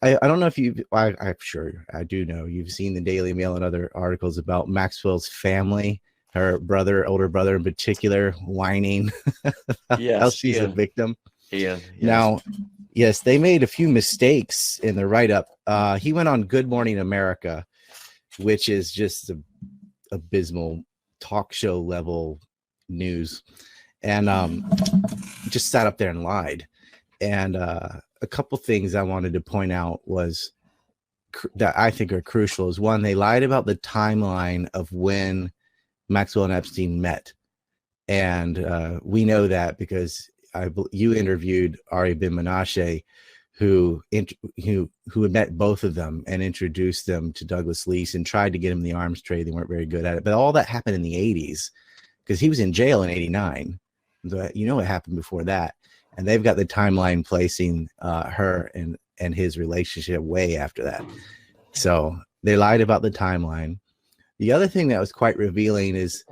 I don't know if I'm sure I do know you've seen the Daily Mail and other articles about Maxwell's family, her brother, older brother in particular, whining how Yes, she's a victim. Ian, yes. Now, yes, they made a few mistakes in the write-up. He went on Good Morning America, which is just abysmal talk show level news, and just sat up there and lied. And a couple things I wanted to point out was that I think are crucial is one, they lied about the timeline of when Maxwell and Epstein met. And we know that because you interviewed Ari Ben Menashe, who had met both of them and introduced them to Douglas Leese and tried to get him the arms trade. They weren't very good at it. But all that happened in the 80s because he was in jail in 89. So, you know what happened before that. And they've got the timeline placing her and his relationship way after that. So they lied about the timeline. The other thing that was quite revealing is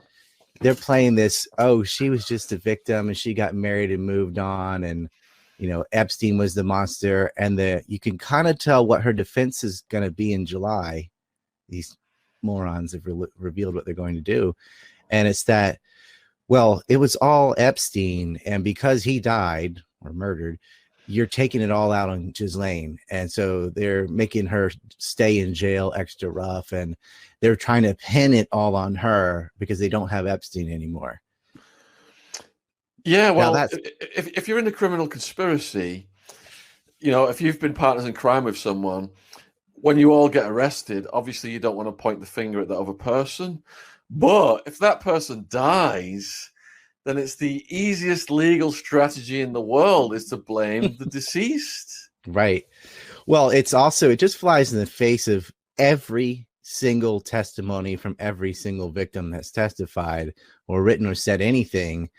they're playing this, oh, she was just a victim and she got married and moved on, and you know, Epstein was the monster, and you can kind of tell what her defense is going to be in July. These morons have revealed what they're going to do. And it's that, well, it was all Epstein, and because he died or murdered, you're taking it all out on Ghislaine. And so they're making her stay in jail extra rough, and they're trying to pin it all on her because they don't have Epstein anymore. Yeah, well, if you're in a criminal conspiracy, you know, if you've been partners in crime with someone, when you all get arrested, obviously you don't want to point the finger at the other person. But if that person dies, then it's the easiest legal strategy in the world is to blame the deceased. Right. Well, it just flies in the face of every single testimony from every single victim that's testified or written or said anything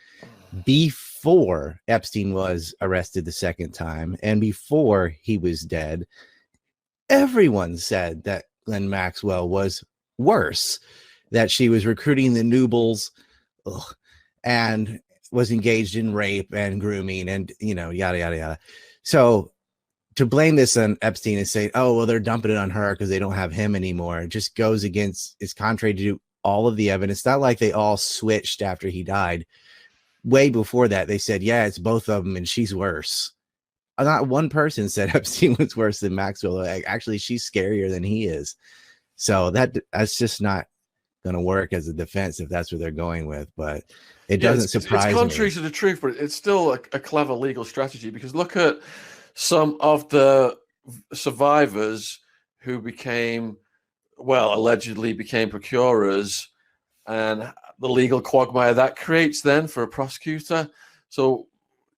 before Epstein was arrested the second time and before he was dead. Everyone said that Ghislaine Maxwell was worse, that she was recruiting the Noobles and was engaged in rape and grooming and, you know, yada, yada, yada. So to blame this on Epstein and say, oh, well, they're dumping it on her because they don't have him anymore, it just goes against, it's contrary to all of the evidence. It's not like they all switched after he died. Way before that, they said, yeah, it's both of them and she's worse. Not one person said Epstein was worse than Maxwell. Like, actually, she's scarier than he is. So that's just not going to work as a defense if that's what they're going with. But it doesn't surprise me. It's contrary to the truth, but it's still a clever legal strategy, because look at some of the survivors who allegedly became procurers, and the legal quagmire that creates then for a prosecutor. So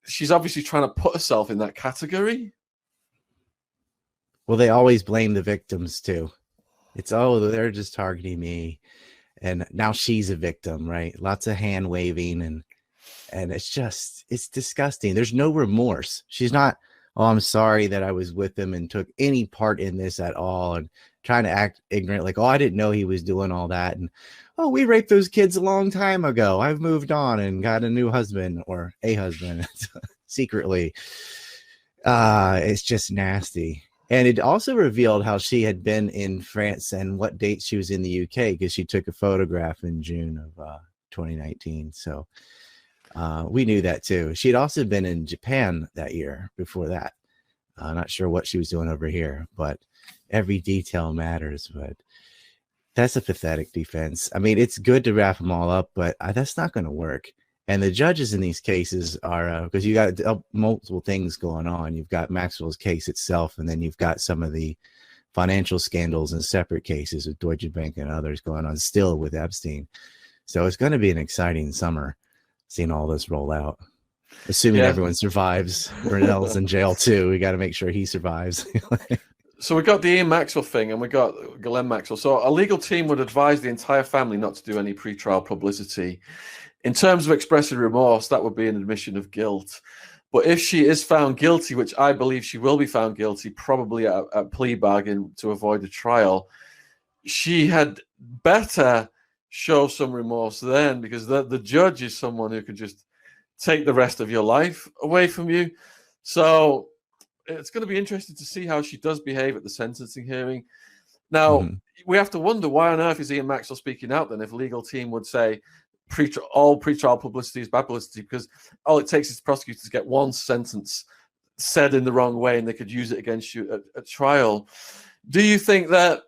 she's obviously trying to put herself in that category. Well, they always blame the victims too. It's, oh, they're just targeting me. And now she's a victim, right? Lots of hand waving and it's disgusting. There's no remorse. She's not, oh, I'm sorry that I was with him and took any part in this at all, and trying to act ignorant, like, oh, I didn't know he was doing all that. And, oh, we raped those kids a long time ago. I've moved on and got a new husband or a husband secretly. It's just nasty. And it also revealed how she had been in France and what date she was in the UK, because she took a photograph in June of 2019. So we knew that too. She had also been in Japan that year before that. Not sure what she was doing over here, but every detail matters. But that's a pathetic defense. I mean, it's good to wrap them all up, but that's not going to work. And the judges in these cases are, because you got multiple things going on. You've got Maxwell's case itself, and then you've got some of the financial scandals and separate cases with Deutsche Bank and others going on still with Epstein. So it's going to be an exciting summer seeing all this roll out. Assuming everyone survives. Brunel's in jail too. We got to make sure he survives. So we got the Ian Maxwell thing, and we got Ghislaine Maxwell. So a legal team would advise the entire family not to do any pretrial publicity. In terms of expressing remorse, that would be an admission of guilt. But if she is found guilty, which I believe she will be found guilty, probably at a plea bargain to avoid a trial, she had better show some remorse then, because the judge is someone who could just take the rest of your life away from you. So it's going to be interesting to see how she does behave at the sentencing hearing. Now, we have to wonder, why on earth is Ian Maxwell speaking out then if a legal team would say all pre-trial publicity is bad publicity? Because all it takes is prosecutors to get one sentence said in the wrong way and they could use it against you at trial. Do you think that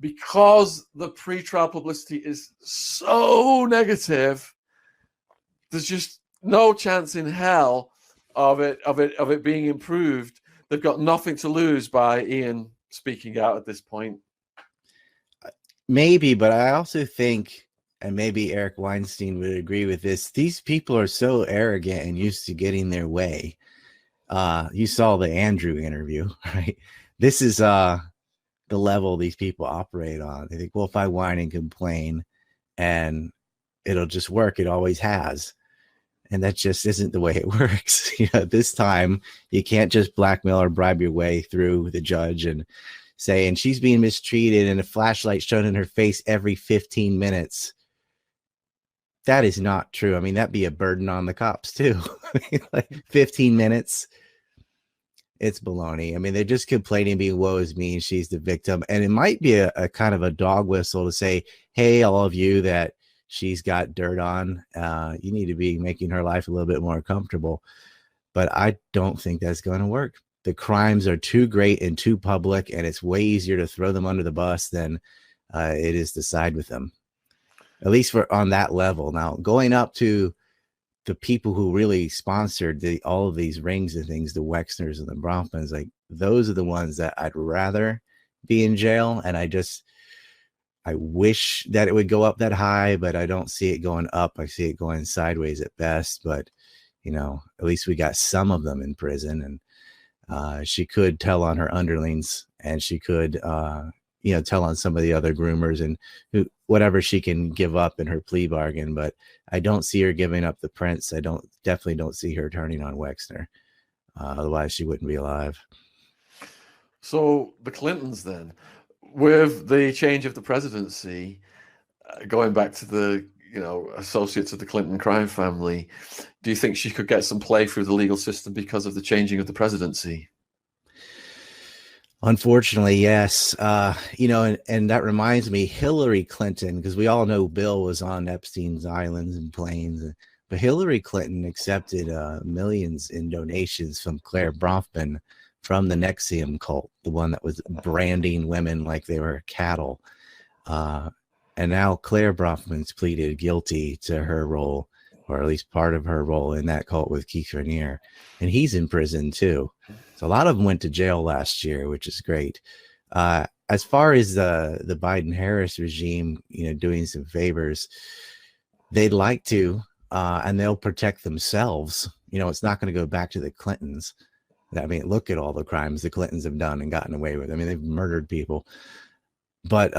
because the pre-trial publicity is so negative, there's just no chance in hell of it being improved? They've got nothing to lose by Ian speaking out at this point. Maybe, but I also think, and maybe Eric Weinstein would agree with this, these people are so arrogant and used to getting their way. You saw the Andrew interview, right? This is the level these people operate on. They think, well, if I whine and complain and it'll just work, it always has. And that just isn't the way it works. This time you can't just blackmail or bribe your way through the judge and say, and she's being mistreated and a flashlight shown in her face every 15 minutes. That is not true. I mean, that'd be a burden on the cops too. Like 15 minutes. It's baloney. I mean, they're just complaining, being woe is me, and she's the victim. And it might be a kind of a dog whistle to say, hey, all of you that she's got dirt on, you need to be making her life a little bit more comfortable. But I don't think that's going to work. The crimes are too great and too public, and it's way easier to throw them under the bus than it is to side with them. At least we're on that level. Now, going up to the people who really sponsored all of these rings and things, the Wexners and the Bronfmans, like those are the ones that I'd rather be in jail. And I wish that it would go up that high, but I don't see it going up. I see it going sideways at best. But, at least we got some of them in prison, and she could tell on her underlings, and she could, tell on some of the other groomers and whatever she can give up in her plea bargain. But I don't see her giving up the prince. I definitely don't see her turning on Wexner. Otherwise she wouldn't be alive. So the Clintons then, with the change of the presidency, going back to the associates of the Clinton crime family, do you think she could get some play through the legal system because of the changing of the presidency? Unfortunately, yes. And that reminds me, Hillary Clinton, because we all know Bill was on Epstein's islands and planes, but Hillary Clinton accepted millions in donations from Claire Bronfman from the Nexium cult, the one that was branding women like they were cattle. And now Claire Bronfman's pleaded guilty to her role, or at least part of her role in that cult with Keith Raniere. And he's in prison too. So a lot of them went to jail last year, which is great. As far as the Biden-Harris regime, doing some favors, they'd like to, and they'll protect themselves. It's not going to go back to the Clintons. I mean, look at all the crimes the Clintons have done and gotten away with. I mean, they've murdered people. But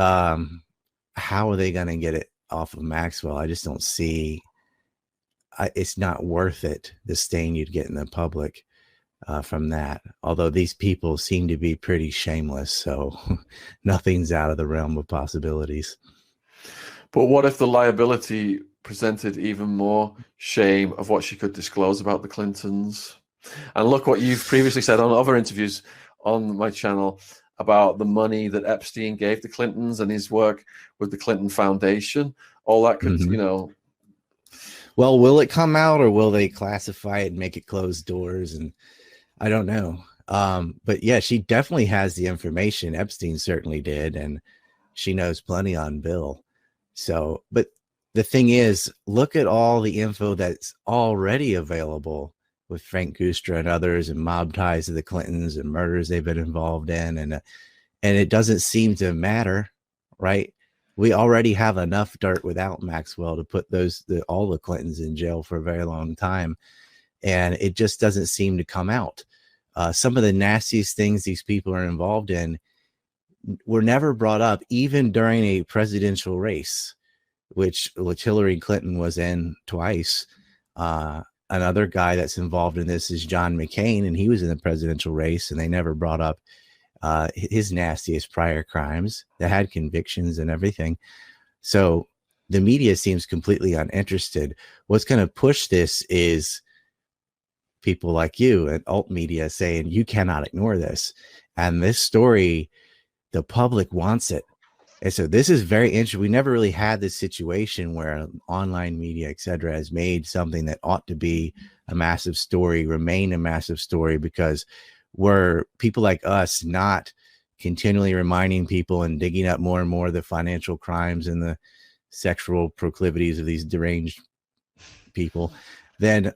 how are they going to get it off of Maxwell? I just don't see. It's not worth it, the stain you'd get in the public from that. Although these people seem to be pretty shameless, so nothing's out of the realm of possibilities. But what if the liability presented even more shame of what she could disclose about the Clintons? And look what you've previously said on other interviews on my channel about the money that Epstein gave the Clintons and his work with the Clinton Foundation. All that could, Well, will it come out, or will they classify it and make it closed doors? And I don't know. But yeah, she definitely has the information. Epstein certainly did. And she knows plenty on Bill. So, but the thing is, look at all the info that's already available with Frank Gustra and others, and mob ties to the Clintons and murders they've been involved in. And it doesn't seem to matter, right? We already have enough dirt without Maxwell to put all the Clintons in jail for a very long time. And it just doesn't seem to come out. Some of the nastiest things these people are involved in were never brought up, even during a presidential race, which Hillary Clinton was in twice. Another guy that's involved in this is John McCain, and he was in the presidential race, and they never brought up his nastiest prior crimes that had convictions and everything. So the media seems completely uninterested. What's going to push this is people like you and alt media saying you cannot ignore this. And this story, the public wants it. And so this is very interesting. We never really had this situation where online media, et cetera, has made something that ought to be a massive story remain a massive story, because we're people like us not continually reminding people and digging up more and more of the financial crimes and the sexual proclivities of these deranged people, then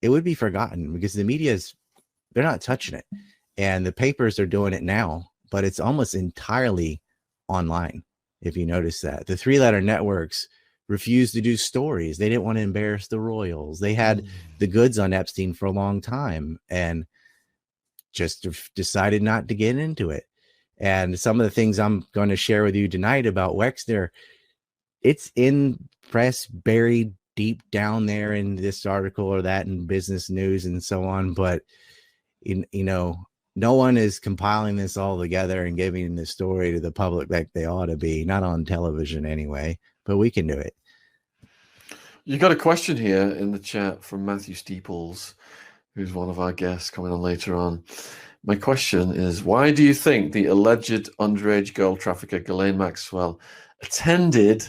it would be forgotten, because the media's, they're not touching it. And the papers are doing it now, but it's almost entirely online. If you notice that the three-letter networks refused to do stories, they didn't want to embarrass the royals. They had the goods on Epstein for a long time and just decided not to get into it. And some of the things I'm going to share with you tonight about Wexner, it's in press, buried deep down there in this article or that in business news and so on. But no one is compiling this all together and giving the story to the public like they ought to be, not on television anyway, but we can do it. You got a question here in the chat from Matthew Steeples, who's one of our guests coming on later on. My question is, why do you think the alleged underage girl trafficker Ghislaine Maxwell attended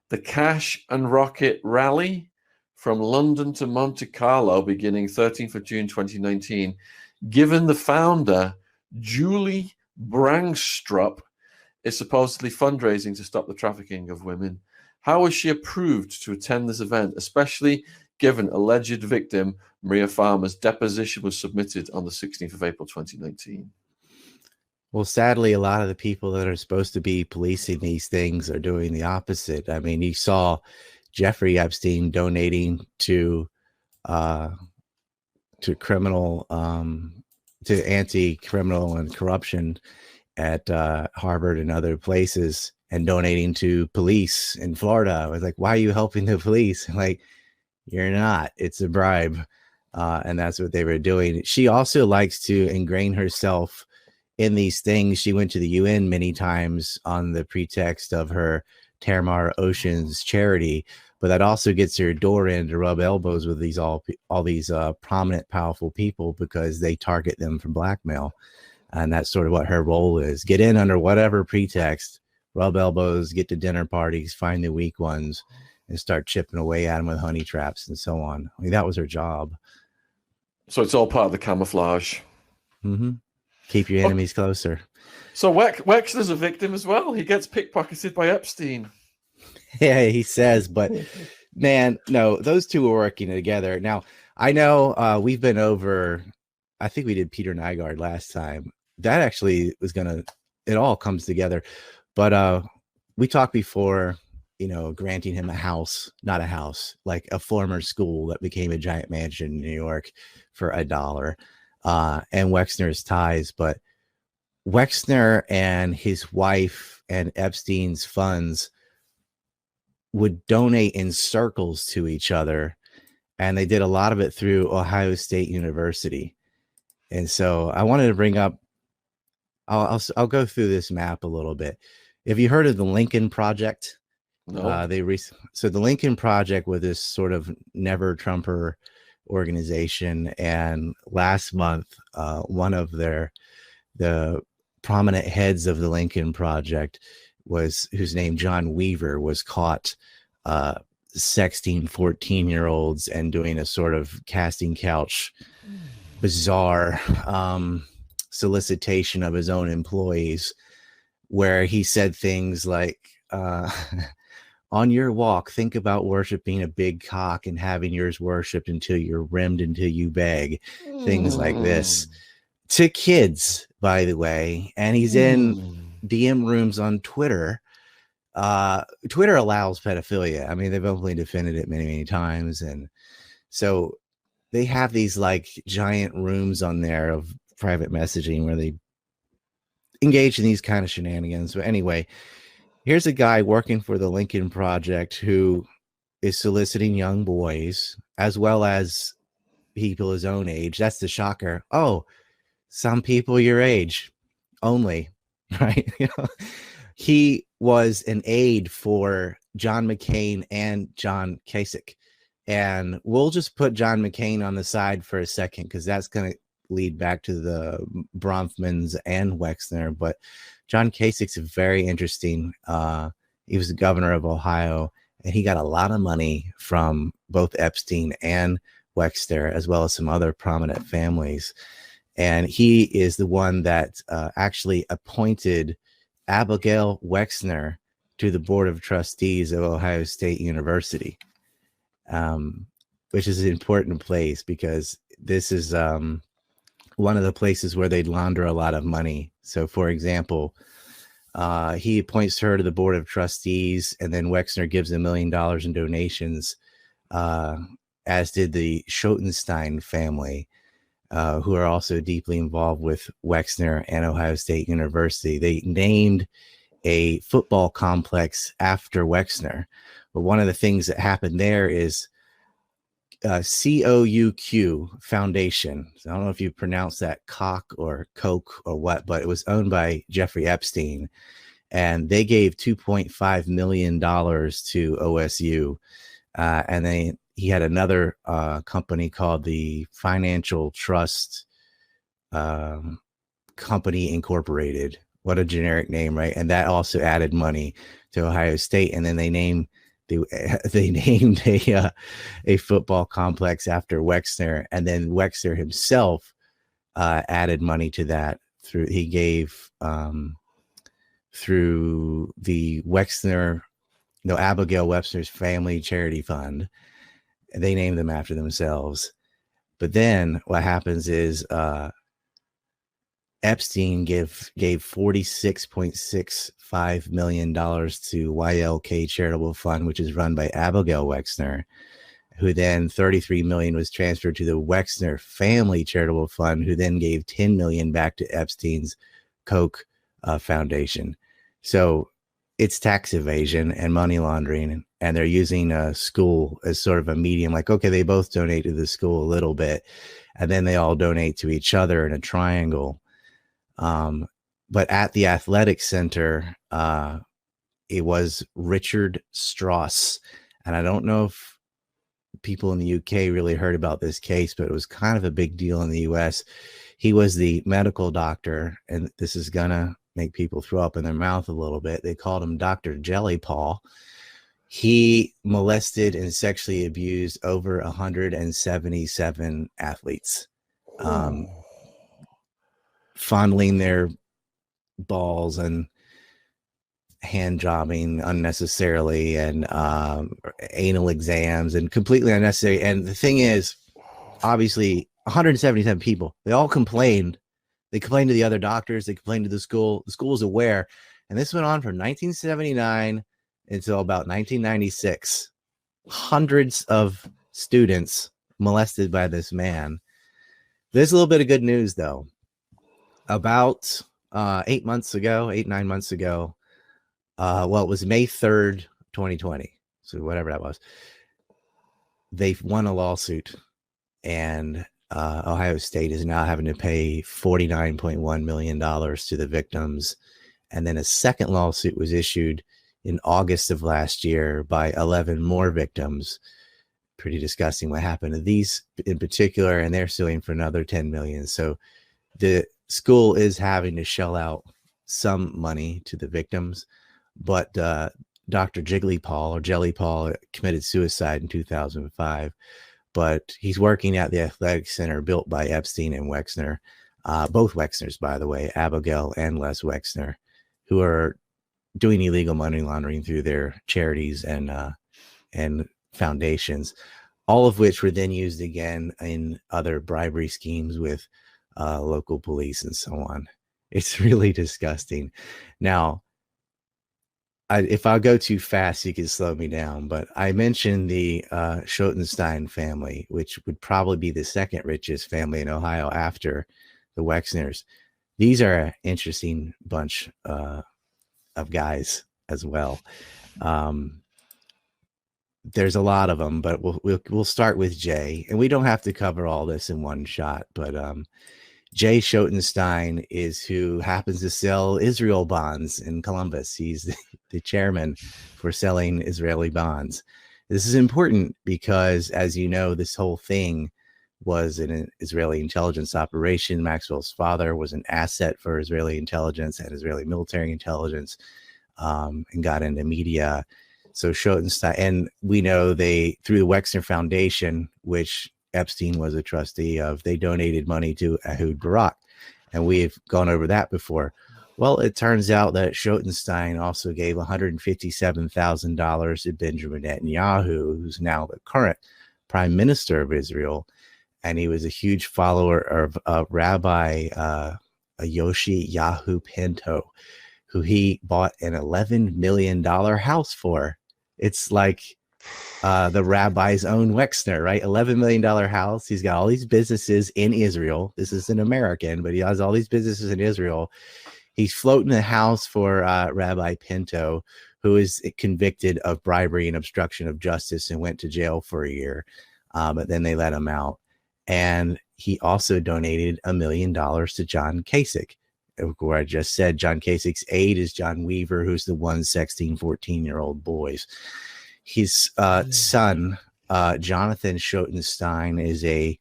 the Cash and Rocket rally from London to Monte Carlo beginning 13th of June 2019, given the founder, Julie Brangstrup, is supposedly fundraising to stop the trafficking of women? How was she approved to attend this event, especially given alleged victim Maria Farmer's deposition was submitted on the 16th of April 2019? Well, sadly, a lot of the people that are supposed to be policing these things are doing the opposite. I mean, you saw Jeffrey Epstein donating to criminal, to anti-criminal and corruption at Harvard and other places, and donating to police in Florida. I was like, why are you helping the police? Like, you're not. It's a bribe. And that's what they were doing. She also likes to ingrain herself in these things. She went to the UN many times on the pretext of her Terramar Oceans charity, but that also gets her door in to rub elbows with these all these prominent, powerful people, because they target them for blackmail. And that's sort of what her role is. Get in under whatever pretext, rub elbows, get to dinner parties, find the weak ones, and start chipping away at them with honey traps and so on. I mean, that was her job. So it's all part of the camouflage. Mm-hmm. Keep your enemies closer. So Wexner's a victim as well. He gets pickpocketed by Epstein. Yeah, he says, but man, no, those two were working together. Now, I know we've been over, I think we did Peter Nygaard last time. That actually was it all comes together. But we talked before, granting him a house, not a house, like a former school that became a giant mansion in New York for $1, and Wexner's ties. But Wexner and his wife and Epstein's funds would donate in circles to each other, and they did a lot of it through Ohio State University. And so I wanted to bring up, I'll go through this map a little bit. Have you heard of the Lincoln Project? No. So the Lincoln Project was this sort of never Trumper organization, and last month one of the prominent heads of the Lincoln Project whose name John Weaver, was caught sexting 14-year-olds and doing a sort of casting couch bizarre solicitation of his own employees, where he said things like, on your walk, think about worshiping a big cock and having yours worshipped until you're rimmed until you beg. Things like this to kids, by the way. And he's in DM rooms on Twitter. Twitter allows pedophilia. I mean, they've openly defended it many, many times. And so they have these like giant rooms on there of private messaging where they engage in these kind of shenanigans. But anyway, here's a guy working for the Lincoln Project who is soliciting young boys as well as people his own age. That's the shocker. Oh, some people your age only, right? He was an aide for John McCain and John Kasich And we'll just put John McCain on the side for a second, because that's going to lead back to the Bronfmans and Wexner. But John Kasich's very interesting. He was the governor of Ohio, and he got a lot of money from both Epstein and Wexner, as well as some other prominent families. And he is the one that actually appointed Abigail Wexner to the board of trustees of Ohio State University, which is an important place, because this is one of the places where they'd launder a lot of money. So, for example, he appoints her to the board of trustees, and then Wexner gives $1 million in donations, as did the Schoenstein family, who are also deeply involved with Wexner and Ohio State University. They named a football complex after Wexner. But one of the things that happened there is COUQ Foundation. So I don't know if you pronounce that cock or coke or what, but it was owned by Jeffrey Epstein. And they gave $2.5 million to OSU. And then he had another company called the Financial Trust Company Incorporated. What a generic name, right? And that also added money to Ohio State. And then they named a football complex after Wexner, and then Wexner himself added money to that through the Abigail Wexner's Family Charity Fund. They named them after themselves. But then what happens is Epstein gave $46.65 million to YLK Charitable Fund, which is run by Abigail Wexner, who then $33 million was transferred to the Wexner Family Charitable Fund, who then gave $10 million back to Epstein's Koch Foundation. So it's tax evasion and money laundering, and they're using a school as sort of a medium. Like, okay, they both donate to the school a little bit, and then they all donate to each other in a triangle. But at the athletic center, it was Richard Strauss. And I don't know if people in the UK really heard about this case, but it was kind of a big deal in the US. He was the medical doctor, and this is going to make people throw up in their mouth a little bit. They called him Dr. Jelly Paul. He molested and sexually abused over 177 athletes. Fondling their balls and hand jobbing unnecessarily, and anal exams, and completely unnecessary. And the thing is, obviously 177 people, they all complained. They complained to the other doctors, they complained to the school. The school was aware. And this went on from 1979 until about 1996. Hundreds of students molested by this man. There's a little bit of good news, though. About 9 months ago, it was May 3rd, 2020. So whatever that was. They've won a lawsuit, and Ohio State is now having to pay $49.1 million to the victims. And then a second lawsuit was issued in August of last year by 11 more victims. Pretty disgusting what happened to these in particular, and they're suing for another $10 million. So the school is having to shell out some money to the victims, but Dr. Jiggly Paul, or Jelly Paul, committed suicide in 2005, but he's working at the athletic center built by Epstein and Wexner, both Wexners, by the way, Abigail and Les Wexner, who are doing illegal money laundering through their charities and foundations, all of which were then used again in other bribery schemes with local police and so on. It's really disgusting. Now, if I go too fast, you can slow me down, but I mentioned the Schoenstein family, which would probably be the second richest family in Ohio after the Wexners. These are an interesting bunch of guys as well. There's a lot of them, but we'll start with Jay, and we don't have to cover all this in one shot, but Jay Schoenstein is who happens to sell Israel bonds in Columbus. He's the chairman for selling Israeli bonds. This is important because, as you know, this whole thing was an Israeli intelligence operation. Maxwell's father was an asset for Israeli intelligence and Israeli military intelligence, and got into media. So Schoenstein, and we know they, through the Wexner Foundation, which Epstein was a trustee of, they donated money to Ehud Barak. And we've gone over that before. Well, it turns out that Schoenstein also gave $157,000 to Benjamin Netanyahu, who's now the current prime minister of Israel. And he was a huge follower of Rabbi Yoshi Yahu Pinto, who he bought an $11 million house for. It's like the rabbi's own Wexner, right? $11 million house. He's got all these businesses in Israel. This is an American, but he has all these businesses in Israel. He's floating a house for Rabbi Pinto, who is convicted of bribery and obstruction of justice and went to jail for a year. But then they let him out. And he also donated $1 million to John Kasich. Where I just said John Kasich's aide is John Weaver, who's the one sexting 14-year-old boys. His son, Jonathan Schoenstein, is a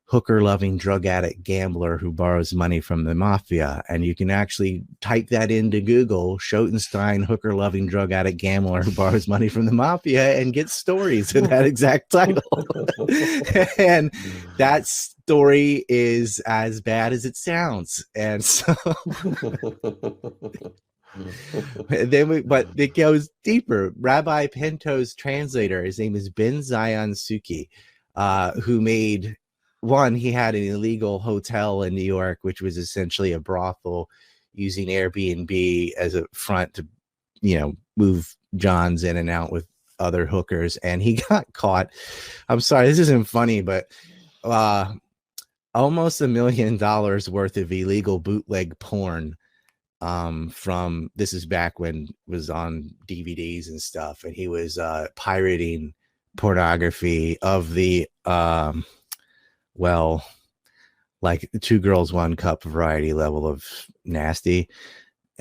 hooker-loving drug addict gambler who borrows money from the mafia. And you can actually type that into Google, Schoenstein, hooker-loving drug addict gambler who borrows money from the mafia, and get stories of that exact title. And that story is as bad as it sounds. And so but it goes deeper. Rabbi Pinto's translator, his name is Ben Zion Suki, who made one, he had an illegal hotel in New York, which was essentially a brothel, using Airbnb as a front to, move Johns in and out with other hookers. And he got caught. I'm sorry, this isn't funny, but almost $1 million worth of illegal bootleg porn. From, this is back when it was on DVDs and stuff, and he was pirating pornography of the like the 2 girls 1 cup variety level of nasty,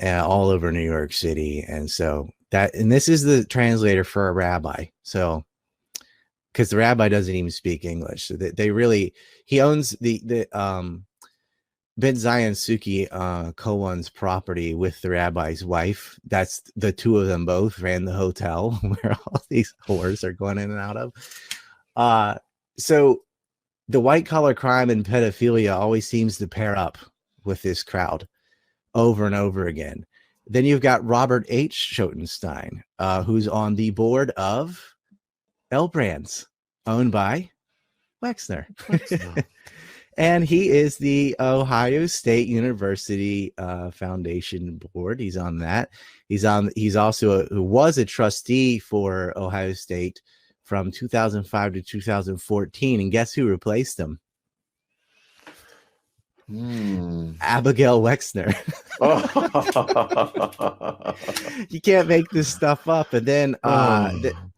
all over New York City. And so this is the translator for a rabbi. So, because the rabbi doesn't even speak English, so he owns the Ben Zion Suki co-owns property with the rabbi's wife. That's the two of them both ran the hotel where all these whores are going in and out of. So the white collar crime and pedophilia always seems to pair up with this crowd over and over again. Then you've got Robert H. Schoenstein, who's on the board of L Brands, owned by Wexner. And he is the Ohio State University Foundation board. He's on that. He's also was a trustee for Ohio State from 2005 to 2014. And guess who replaced him? Abigail Wexner. You can't make this stuff up. And then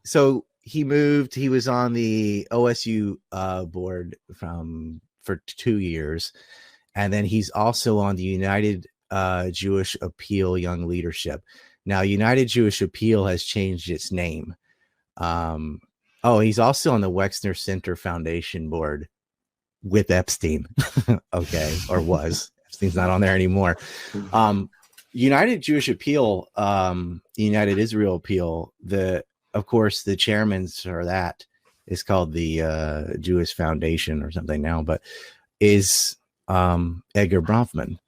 so he moved. He was on the OSU board for 2 years, and then he's also on the United Jewish Appeal Young Leadership. Now, United Jewish Appeal has changed its name. He's also on the Wexner Center Foundation board with Epstein. Okay, or was. Epstein's not on there anymore. United Jewish Appeal, United Israel Appeal, of course, the chairman for that is called the Jewish Foundation or something now, but is Edgar Bronfman,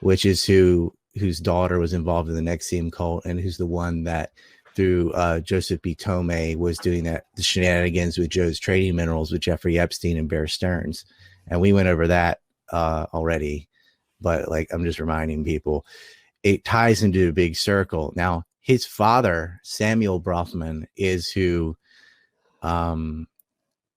which is whose daughter was involved in the Nexium cult, and who's the one that through Joseph B. Tomei was doing the shenanigans with Joe's Trading Minerals with Jeffrey Epstein and Bear Stearns. And we went over that already, but I'm just reminding people, it ties into a big circle. Now, his father, Samuel Bronfman, is who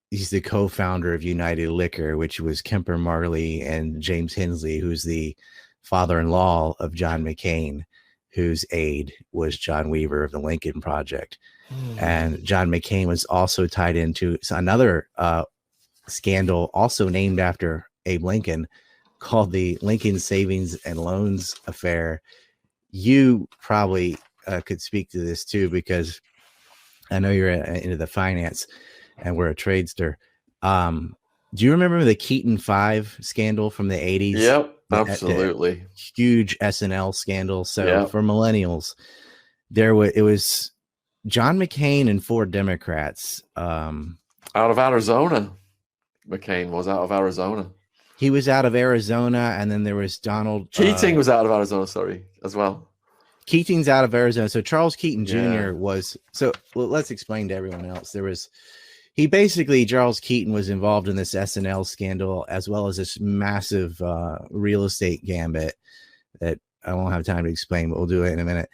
he's the co-founder of United Liquor, which was Kemper Marley and James Hensley, who's the father-in-law of John McCain, whose aide was John Weaver of the Lincoln Project. And John McCain was also tied into another scandal, also named after Abe Lincoln, called the Lincoln Savings and Loans Affair. You probably could speak to this too, because I know you're into the finance, and we're a tradester. Do you remember the Keaton 5 scandal from the 80s? Yep, The absolutely. huge SNL scandal. So Yep. for millennials, it was John McCain and 4 Democrats. Out of Arizona. McCain was out of Arizona. He was out of Arizona, and then there was Donald Keating was out of Arizona, sorry, as well. Keating's out of Arizona. So Charles Keaton Yeah. Jr. was let's explain to everyone else. Charles Keaton was involved in this SNL scandal, as well as this massive real estate gambit that I won't have time to explain, but we'll do it in a minute.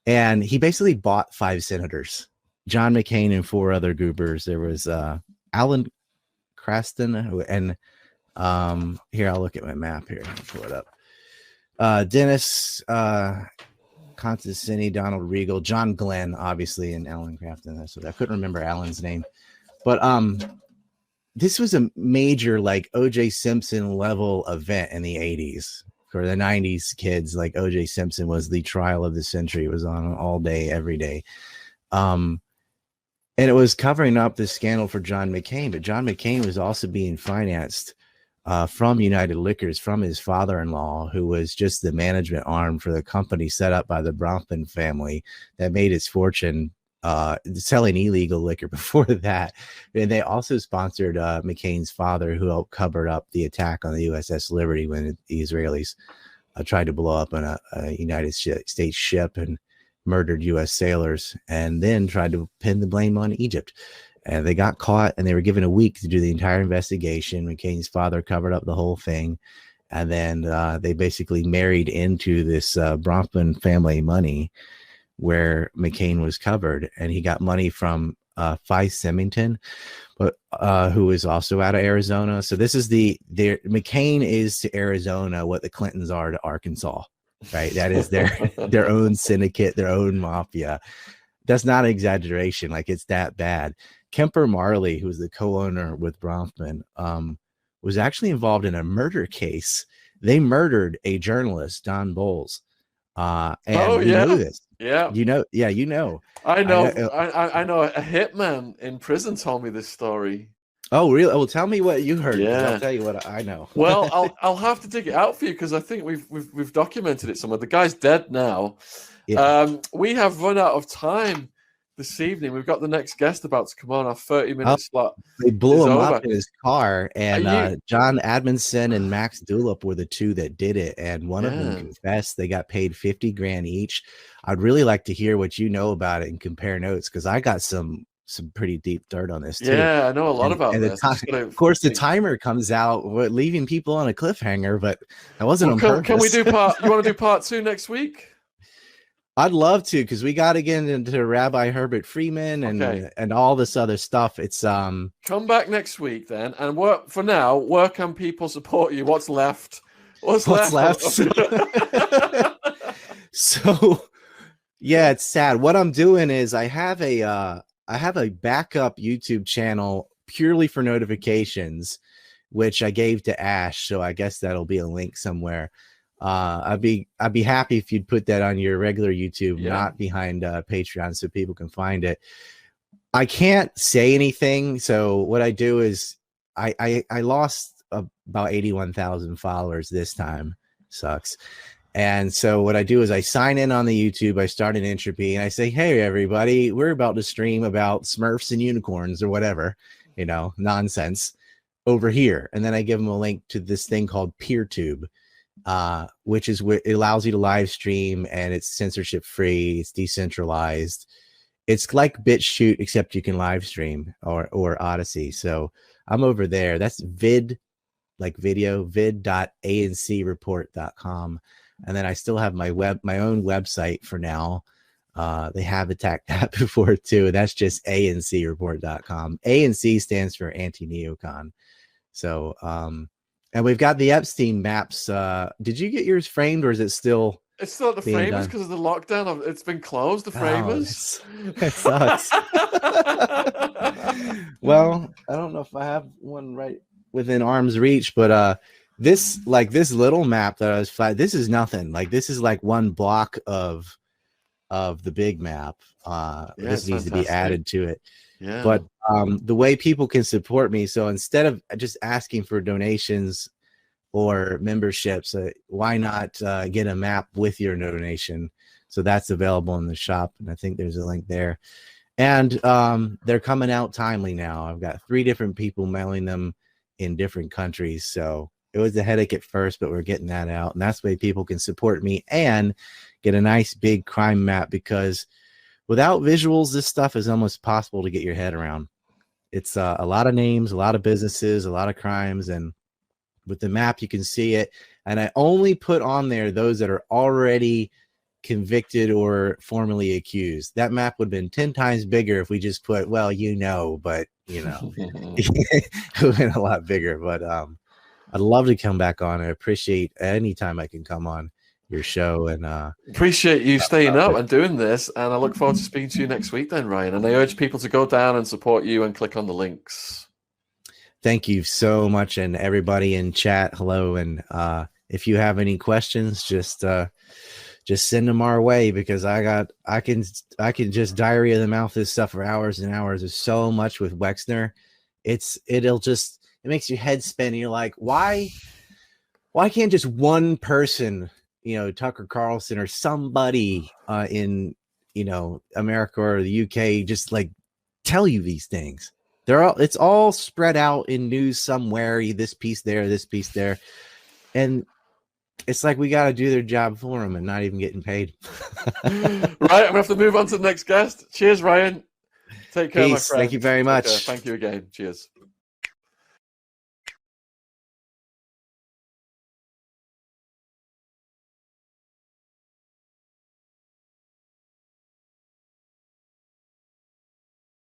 And he basically bought 5 senators, John McCain and 4 other goobers. There was Alan Cranston, and here, I'll look at my map here. I'll pull it up. Dennis Constantini, Donald Regal, John Glenn, obviously, and Alan Crafton. So I couldn't remember Alan's name. But this was a major, like, O.J. Simpson level event in the 80s. For the 90s kids, like, O.J. Simpson was the trial of the century. It was on all day, every day. And it was covering up the scandal for John McCain. But John McCain was also being financed from United Liquors, from his father-in-law, who was just the management arm for the company set up by the Bronfman family that made its fortune selling illegal liquor before that. And they also sponsored McCain's father, who helped cover up the attack on the USS Liberty when the Israelis tried to blow up a United States ship and murdered U.S. sailors, and then tried to pin the blame on Egypt. And they got caught, and they were given a week to do the entire investigation. McCain's father covered up the whole thing. And then they basically married into this Bronfman family money, where McCain was covered, and he got money from Fife Symington, but who is also out of Arizona. So this is McCain is to Arizona what the Clintons are to Arkansas, right? That is their own syndicate, their own mafia. That's not an exaggeration. Like, it's that bad. Kemper Marley, who was the co-owner with Bronfman, was actually involved in a murder case. They murdered a journalist, Don Bowles. And you know this. Yeah. You know. I know. I know a hitman in prison told me this story. Oh, really? Well, tell me what you heard. Yeah. I'll tell you what I know. Well, I'll have to dig it out for you, because I think we've documented it somewhere. The guy's dead now. Yeah. We have run out of time this evening. We've got the next guest about to come on. Our 30-minute slot. They blew him up in his car, and John Admonson and Max Dulip were the 2 that did it, and one of them confessed. They got paid $50,000 each. I'd really like to hear what you know about it and compare notes, because I got some pretty deep dirt on this too. Yeah, I know a lot about this. Of course, the timer comes out, leaving people on a cliffhanger, but that wasn't on purpose. Can we do you want to do part 2 next week? I'd love to, because we got to get into Rabbi Herbert Freeman and all this other stuff. It's come back next week then, and for now, where can people support you? What's left? What's left? So yeah, it's sad. What I'm doing is I have a backup YouTube channel purely for notifications, which I gave to Ash. So I guess that'll be a link somewhere. I'd be happy if you'd put that on your regular YouTube, not behind Patreon, so people can find it. I can't say anything, so what I do is I lost about 81,000 followers this time. Sucks. And so what I do is I sign in on the YouTube, I start an entropy, and I say, hey everybody, we're about to stream about Smurfs and unicorns or whatever, nonsense over here. And then I give them a link to this thing called PeerTube, which is what it allows you to live stream, and it's censorship free, it's decentralized. It's like BitChute, except you can live stream, or Odysee. So I'm over there. That's vid, like video, vid.ancreport.com. And then I still have my own website for now. They have attacked that before too. And that's just ancreport.com. ANC stands for anti-neocon. So, and we've got the Epstein maps. Did you get yours framed, or is it still? It's still at the framers because of the lockdown. It's been closed. The framers. It sucks. Well, I don't know if I have one right within arm's reach, but this little map that I was flat. This is nothing. Like, this is like one block of of the big map. This it's needs to be fantastic. added to it. Yeah. But the way people can support me, so instead of just asking for donations or memberships, why not get a map with your donation? So that's available in the shop, and I think there's a link there. And they're coming out timely now. I've got 3 different people mailing them in different countries. So it was a headache at first, but we're getting that out. And that's the way people can support me and get a nice big crime map, because without visuals, this stuff is almost possible to get your head around. It's a lot of names, a lot of businesses, a lot of crimes. And with the map, you can see it. And I only put on there those that are already convicted or formally accused. That map would have been 10 times bigger if we just put, well, but it would have been a lot bigger. But I'd love to come back on. I appreciate any time I can come on your show, and appreciate you staying up and doing this. And I look forward to speaking to you next week then, Ryan. And I urge people to go down and support you and click on the links. Thank you so much. And everybody in chat, hello. And if you have any questions, just send them our way, because I can just diarrhea the mouth this stuff for hours and hours. There's so much with Wexner. It makes your head spin. And you're like, why can't just one person, Tucker Carlson or somebody in America or the UK, just like tell you these things? It's all spread out in news somewhere, this piece there, and it's like we got to do their job for them and not even getting paid. Right, I'm gonna have to move on to the next guest. Cheers, Ryan. Take care, Peace. my friend. Thank you very much. Thank you again. Cheers.